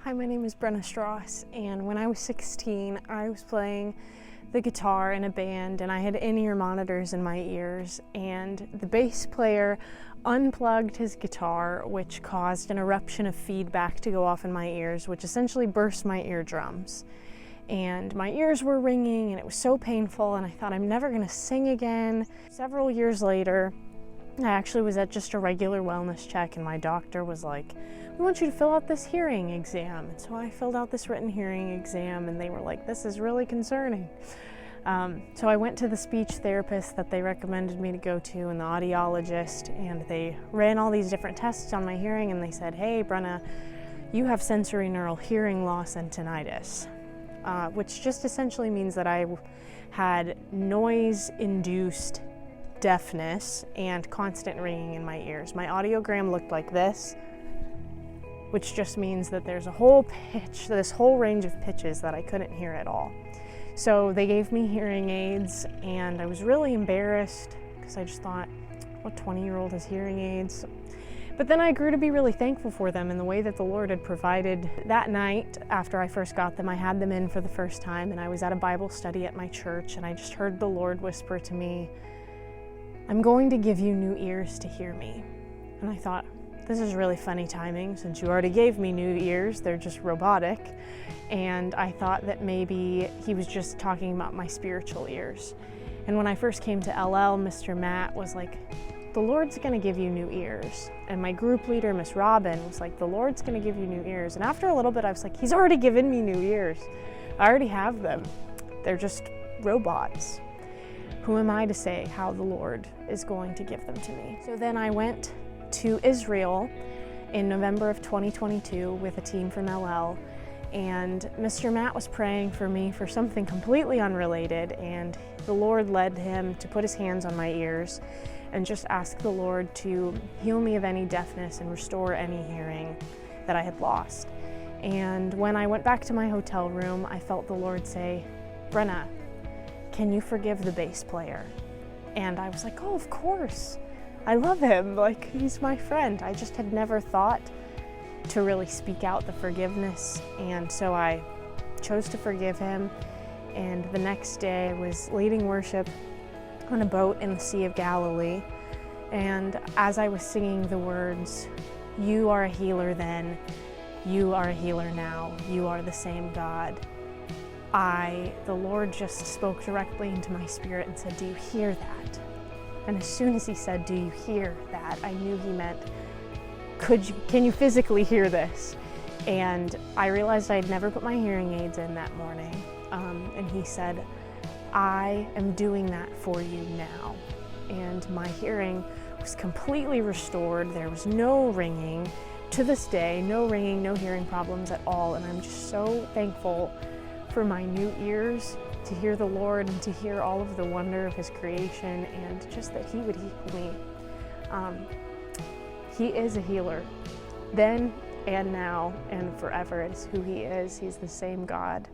Hi, my name is Brenna, and when I was 16, I was playing the guitar in a band, and I had in-ear monitors in my ears, and the bass player unplugged his guitar, which caused an eruption of feedback to go off in my ears, which essentially burst my eardrums. And my ears were ringing, and it was so painful, and I thought, I'm never gonna sing again. Several years later, I actually was at just a regular wellness check, and my doctor was like, we want you to fill out this hearing exam. And so I filled out this written hearing exam, and they were like, this is really concerning. So I went to the speech therapist that they recommended me to go to, and the audiologist, and they ran all these different tests on my hearing, and they said, hey, Brenna, you have sensory neural hearing loss and tinnitus, which just essentially means that I had noise-induced deafness and constant ringing in my ears. My audiogram looked like this, which just means that there's a whole pitch, this whole range of pitches that I couldn't hear at all. So they gave me hearing aids, and I was really embarrassed because I just thought, what 20-year-old has hearing aids? But then I grew to be really thankful for them and the way that the Lord had provided. That night, after I first got them, I had them in for the first time, and I was at a Bible study at my church, and I just heard the Lord whisper to me, I'm going to give you new ears to hear me. And I thought, this is really funny timing since you already gave me new ears, they're just robotic. And I thought that maybe he was just talking about my spiritual ears. And when I first came to Ellel, Mr. Matt was like, the Lord's gonna give you new ears. And my group leader, Miss Robin, was like, the Lord's gonna give you new ears. And after a little bit, I was like, he's already given me new ears. I already have them. They're just robots. Who am I to say how the Lord is going to give them to me? So then I went to Israel in November of 2022 with a team from Ellel, and Mr. Matt was praying for me for something completely unrelated, and the Lord led him to put his hands on my ears and just ask the Lord to heal me of any deafness and restore any hearing that I had lost. And when I went back to my hotel room, I felt the Lord say, Brenna, can you forgive the bass player? And I was like, oh, of course. I love him, like he's my friend. I just had never thought to really speak out the forgiveness, and so I chose to forgive him. And the next day I was leading worship on a boat in the Sea of Galilee, and as I was singing the words, you are a healer then, you are a healer now, you are the same God, the Lord just spoke directly into my spirit and said, do you hear that? And as soon as he said, do you hear that? I knew he meant, can you physically hear this? And I realized I'd never put my hearing aids in that morning. And he said, I am doing that for you now. And my hearing was completely restored. There was no ringing. To this day, no ringing, no hearing problems at all. And I'm just so thankful for my new ears, to hear the Lord and to hear all of the wonder of his creation, and just that he would heal me. He is a healer, then and now and forever. It's who he is. He's the same God.